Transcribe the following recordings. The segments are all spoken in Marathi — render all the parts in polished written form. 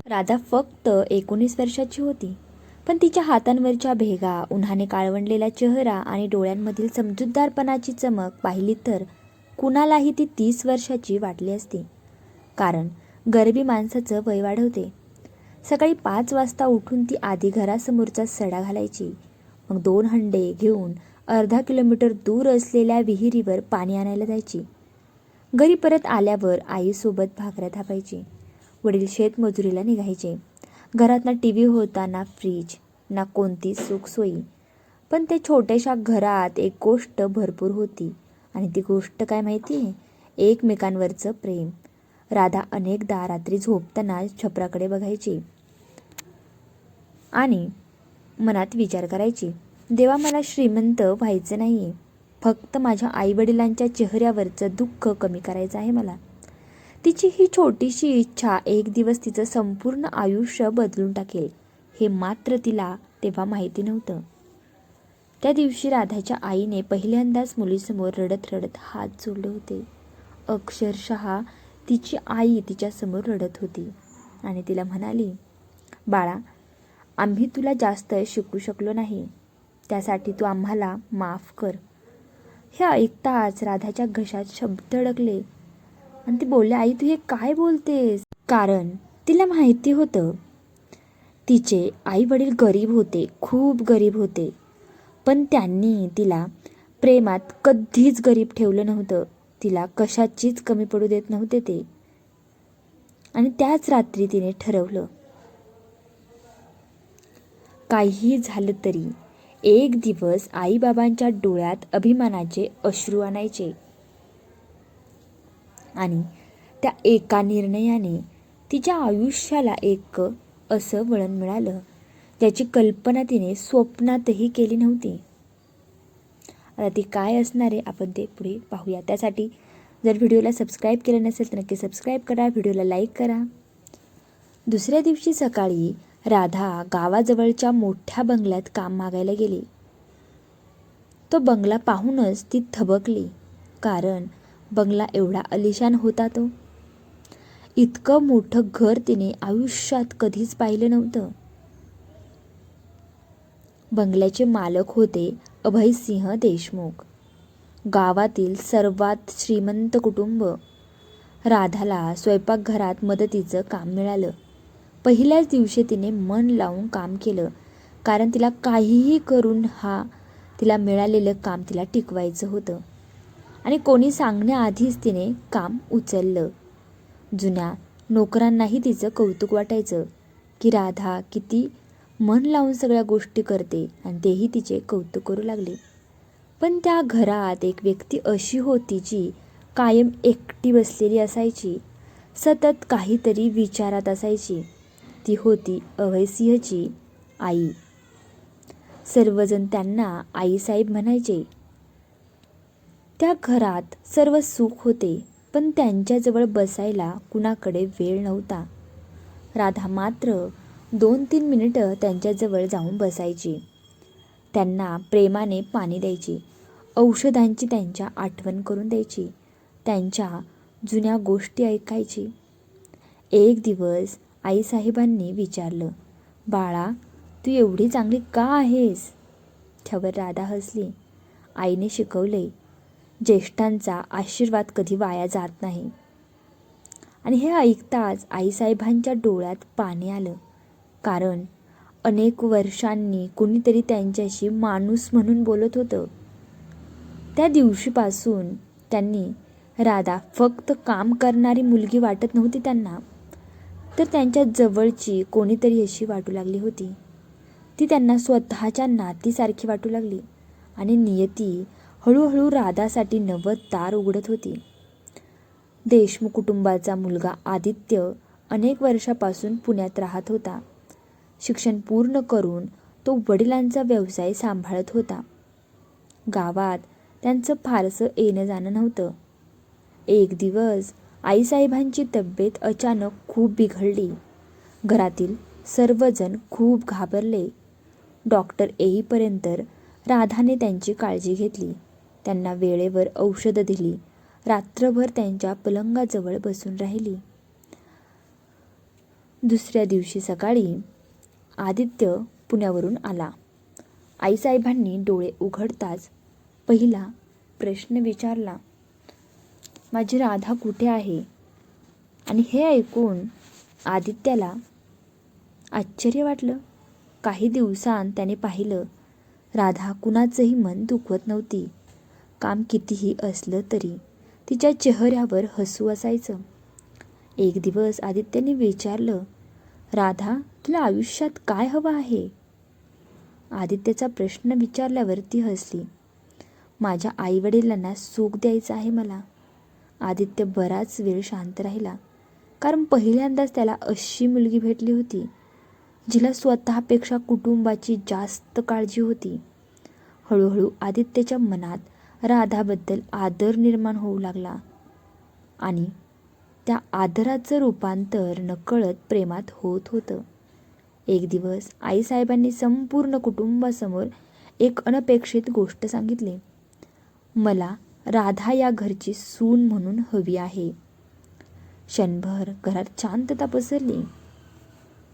राधा फक्त 19 वर्षाची होती, पण तिच्या हातांवरच्या भेगा, उन्हाने काळवंडलेला चेहरा आणि डोळ्यांमधील समजूतदारपणाची चमक पाहिली तर कुणालाही ती 30 वर्षाची वाटली असती. कारण गरिबी माणसाचं वय वाढवते. सकाळी 5 वाजता उठून ती आधी घरासमोरचा सडा घालायची, मग 2 हंडे घेऊन अर्धा किलोमीटर दूर असलेल्या विहिरीवर पाणी आणायला जायची. घरी परत आल्यावर आईसोबत भाकऱ्या थापायची. वडील शेतमजुरीला निघायचे. घरात ना टीव्ही होता, ना फ्रीज, ना कोणती सुखसोयी. पण त्या छोट्याशा घरात एक गोष्ट भरपूर होती, आणि ती गोष्ट काय माहिती आहे? एकमेकांवरचं प्रेम. राधा अनेकदा रात्री झोपताना छपराकडे बघायची आणि मनात विचार करायची, देवा, मला श्रीमंत व्हायचं नाही, फक्त माझ्या आईवडिलांच्या चेहऱ्यावरचं दुःख कमी करायचं आहे मला. तिची ही छोटीशी इच्छा एक दिवस तिचं संपूर्ण आयुष्य बदलून टाकेल, हे मात्र तिला तेव्हा माहिती नव्हतं. त्या दिवशी राधाच्या आईने पहिल्यांदाच मुलीसमोर रडत रडत हात जोडले होते. अक्षरशः तिची आई तिच्यासमोर रडत होती आणि तिला म्हणाली, बाळा, आम्ही तुला जास्त शिकू शकलो नाही, त्यासाठी तू आम्हाला माफ कर. हे ऐकताच राधाच्या घशात शब्द अडकले आणि ती बोलली, आई, तू हे काय बोलतेस? कारण तिला माहिती होतं, तिचे आई वडील गरीब होते, खूप गरीब होते, पण त्यांनी तिला प्रेमात कधीच गरीब ठेवलं नव्हतं. तिला कशाचीच कमी पडू देत नव्हते ते. आणि त्याच रात्री तिने ठरवलं, काहीही झालं तरी एक दिवस आईबाबांच्या डोळ्यात अभिमानाचे अश्रू आणायचे. आणि त्या एका निर्णयाने तिच्या आयुष्याला एक असं वळण मिळालं, ज्याची कल्पना तिने स्वप्नातही केली नव्हती. आता ती काय असणार आहे, आपण ते पुढे पाहूया. त्यासाठी जर व्हिडिओला सबस्क्राईब केलं नसेल तर नक्की सबस्क्राईब करा, व्हिडिओला लाईक करा. दुसऱ्या दिवशी सकाळी राधा गावाजवळच्या मोठ्या बंगल्यात काम मागायला गेली. तो बंगला पाहूनच ती थबकली, कारण बंगला एवढा आलिशान होता. तो इतकं मोठं घर तिने आयुष्यात कधीच पाहिलं नव्हतं. बंगल्याचे मालक होते अभयसिंह देशमुख, गावातील सर्वात श्रीमंत कुटुंब. राधाला स्वयंपाकघरात मदतीचं काम मिळालं. पहिल्याच दिवशी तिने मन लावून काम केलं, कारण तिला काहीही करून तिला मिळालेलं काम तिला टिकवायचं होतं. आणि कोणी सांगण्याआधीच तिने काम उचललं. जुन्या नोकरांनाही तिचं कौतुक वाटायचं की राधा किती मन लावून सगळ्या गोष्टी करते, आणि तेही तिचे कौतुक करू लागले. पण त्या घरात एक व्यक्ती अशी होती जी कायम एकटी बसलेली असायची, सतत काहीतरी विचारात असायची. ती होती अभयसिंहची आई. सर्वजण त्यांना आईसाहेब म्हणायचे. त्या घरात सर्व सुख होते, पण त्यांच्याजवळ बसायला कुणाकडे वेळ नव्हता. राधा मात्र 2-3 मिनिटं त्यांच्याजवळ जाऊन बसायची. त्यांना प्रेमाने पाणी द्यायची, औषधांची त्यांच्या आठवण करून द्यायची, त्यांच्या जुन्या गोष्टी ऐकायची. एक दिवस आईसाहेबांनी विचारलं, बाळा, तू एवढी चांगली का आहेस? त्यावर राधा हसली. आईने शिकवले, ज्येष्ठांचा आशीर्वाद कधी वाया जात नाही. आणि हे ऐकताच आईसाहेबांच्या डोळ्यात पाणी आलं, कारण अनेक वर्षांनी कुणीतरी त्यांच्याशी माणूस म्हणून बोलत होतं. त्या दिवशीपासून त्यांनी राधा फक्त काम करणारी मुलगी वाटत नव्हती त्यांना, तर त्यांच्या जवळची कोणीतरी अशी वाटू लागली होती. ती त्यांना स्वतःच्या नातीसारखी वाटू लागली. आणि नियती हळूहळू राधासाठी नवं दार उघडत होती. देशमुख कुटुंबाचा मुलगा आदित्य अनेक वर्षापासून पुण्यात राहत होता. शिक्षण पूर्ण करून तो वडिलांचा व्यवसाय सांभाळत होता. गावात त्यांचं फारसं येणं जाणं नव्हतं. एक दिवस आईसाहेबांची तब्येत अचानक खूप बिघडली. घरातील सर्वजण खूप घाबरले. डॉक्टर येईपर्यंत राधाने त्यांची काळजी घेतली, त्यांना वेळेवर औषधं दिली, रात्रभर त्यांच्या पलंगाजवळ बसून राहिली. दुसऱ्या दिवशी सकाळी आदित्य पुण्यावरून आला. आईसाहेबांनी डोळे उघडताच पहिला प्रश्न विचारला, माझी राधा कुठे आहे? आणि हे ऐकून आदित्याला आश्चर्य वाटलं. काही दिवसांत त्याने पाहिलं, राधा कुणाचंही मन दुखवत नव्हती. काम कितीही असलं तरी तिच्या चेहऱ्यावर हसू असायचं. एक दिवस आदित्यने विचारलं, राधा, तुला आयुष्यात काय हवं आहे? आदित्यचा प्रश्न विचारल्यावर ती हसली. माझ्या आईवडिलांना सुख द्यायचं आहे मला. आदित्य बराच वेळ शांत राहिला, कारण पहिल्यांदाच त्याला अशी मुलगी भेटली होती जिला स्वतःपेक्षा कुटुंबाची जास्त काळजी होती. हळूहळू आदित्यच्या मनात राधाबद्दल आदर निर्माण होऊ लागला आणि त्या आदराचं रूपांतर नकळत प्रेमात होत होतं. एक दिवस आईसाहेबांनी संपूर्ण कुटुंबासमोर एक अनपेक्षित गोष्ट सांगितली. मला राधा या घरची सून म्हणून हवी आहे. क्षणभर घरात शांतता पसरली.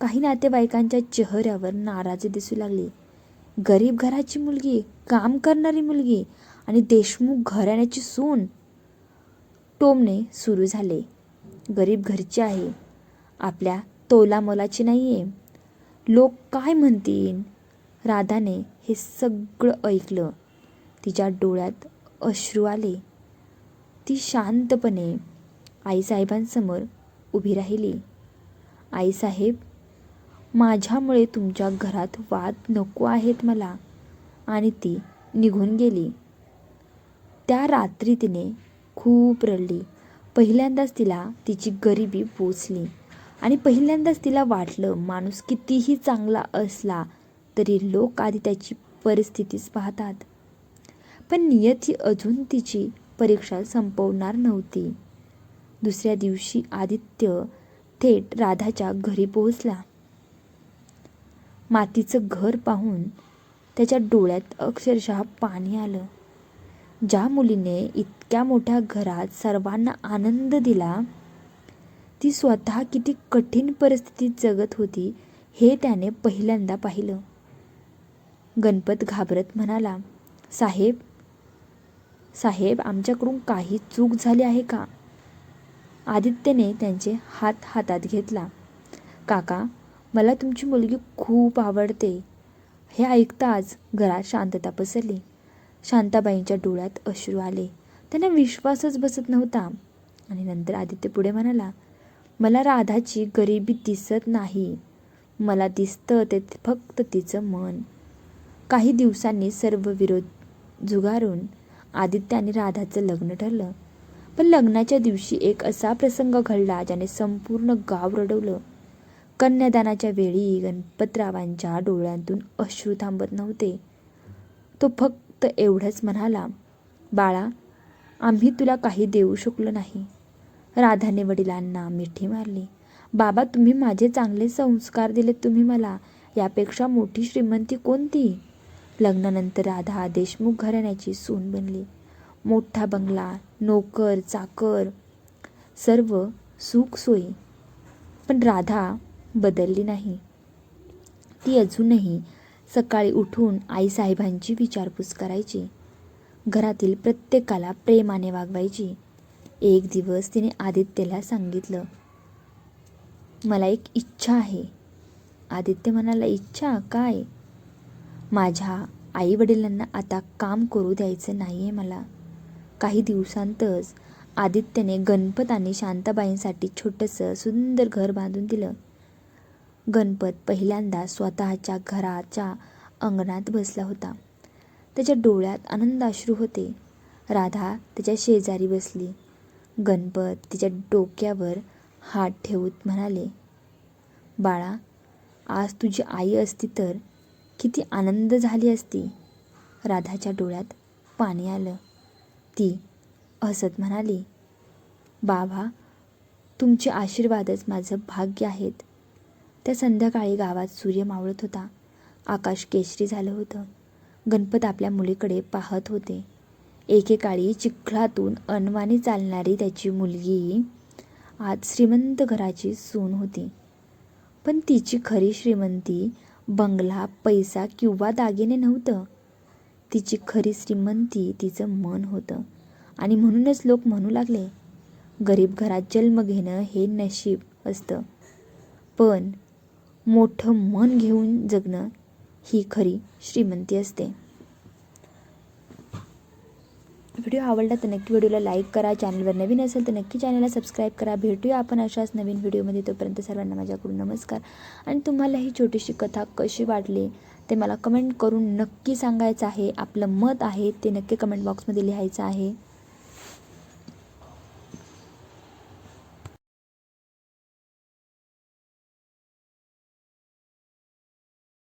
काही नातेवाईकांच्या चेहऱ्यावर नाराजी दिसू लागली. गरीब घराची मुलगी, काम करणारी मुलगी आणि देशमुख घराण्याची सून. टोमणे सुरू झाले. गरीब घरची आहे, आपल्या तोलामोलाची नाही आहे. लोक काय म्हणतील? राधाने हे सगळं ऐकलं. तिच्या डोळ्यात अश्रू आले. ती शांतपणे आईसाहेबांसमोर उभी राहिली. आईसाहेब, माझ्यामुळे तुमच्या घरात वाद नको आहेत मला. आणि ती निघून गेली. त्या रात्री तिने खूप रडली. पहिल्यांदाच तिला तिची गरिबी पोचली आणि पहिल्यांदाच तिला वाटलं, माणूस कितीही चांगला असला तरी लोक आधी त्याची परिस्थितीच पाहतात. पण नियती अजून तिची परीक्षा संपवणार नव्हती. दुसऱ्या दिवशी आदित्य थेट राधाच्या घरी पोहोचला. मातीचं घर पाहून त्याच्या डोळ्यात अक्षरशः पाणी आलं. ज्या मुलीने इतक्या मोठ्या घरात सर्वांना आनंद दिला, ती स्वतः किती कठीण परिस्थितीत जगत होती हे त्याने पहिल्यांदा पाहिलं. गणपत घाबरत म्हणाला, साहेब, आमच्याकडून काही चूक झाली आहे का? आदित्यने त्यांचे हात हातात घेतला. काका, मला तुमची मुलगी खूप आवडते. हे ऐकताच घरात शांतता पसरली. शांताबाईंच्या डोळ्यात अश्रू आले. त्यांना विश्वासच बसत नव्हता. आणि नंतर आदित्य पुढे म्हणाला, मला राधाची गरिबी दिसत नाही. मला दिसतं ते फक्त तिचं मन. काही दिवसांनी सर्व विरोध झुगारून आदित्य आणि राधाचं लग्न ठरलं. पण लग्नाच्या दिवशी एक असा प्रसंग घडला ज्याने संपूर्ण गाव रडवलं. कन्यादानाच्या वेळी गणपतरावांच्या डोळ्यांतून अश्रू थांबत नव्हते. तो फक्त एवढंच म्हणाला, बाळा, आम्ही तुला काही देऊ शकलो नाही. राधाने वडिलांना मिठी मारली. बाबा, तुम्ही माझे चांगले संस्कार दिलेत तुम्ही मला. यापेक्षा मोठी श्रीमंती कोणती? लग्नानंतर राधा देशमुख घराण्याची सून बनली. मोठा बंगला, नोकर चाकर, सर्व सुखसोयी. पण राधा बदलली नाही. ती अजूनही सकाळी उठून आईसाहेबांची विचारपूस करायची. घरातील प्रत्येकाला प्रेमाने वागवायची. एक दिवस तिने आदित्यला सांगितलं, मला एक इच्छा आहे. आदित्य म्हणाला, इच्छा काय? माझ्या आईवडिलांना आता काम करू द्यायचं नाही आहे मला. काही दिवसांतच आदित्यने गणपत आणि शांताबाईंसाठी छोटंसं सुंदर घर बांधून दिलं. गणपत पहिल्यांदा स्वतःच्या घराच्या अंगणात बसला होता. त्याच्या डोळ्यात आनंदाश्रू होते. राधा त्याच्या शेजारी बसली. गणपत तिच्या डोक्यावर हात ठेवत म्हणाले, बाळा, आज तुझी आई असती तर किती आनंद झाली असती. राधाच्या डोळ्यात पाणी आलं. ती हसत म्हणाली, बाबा, तुमचे आशीर्वादच माझं भाग्य आहेत. त्या संध्याकाळी गावात सूर्य मावळत होता. आकाश केशरी झालं होतं. गणपत आपल्या मुलीकडे पाहत होते. एकेकाळी चिखलातून अनवाणी चालणारी त्याची मुलगी आज श्रीमंत घराची सून होती. पण तिची खरी श्रीमंती बंगला, पैसा किंवा दागिने नव्हतं. तिची खरी श्रीमंती तिचं मन होतं. आणि म्हणूनच लोक म्हणू लागले, गरीब घरात जन्म घेणं हे नशीब असतं, पण मोठं मन घेऊन जगणं ही खरी श्रीमंती असते. व्हिडिओ आवडला तर नक्की व्हिडिओला लाईक करा. चॅनलवर नवीन असेल तर नक्की चॅनलला सबस्क्राईब करा. भेटूया आपण अशाच नवीन व्हिडिओमध्ये. तोपर्यंत सर्वांना माझ्याकडून नमस्कार. आणि तुम्हाला ही छोटीशी कथा कशी वाटली ते मला कमेंट करून नक्की सांगायचं आहे. आपलं मत आहे ते नक्की कमेंट बॉक्समध्ये लिहायचं आहे.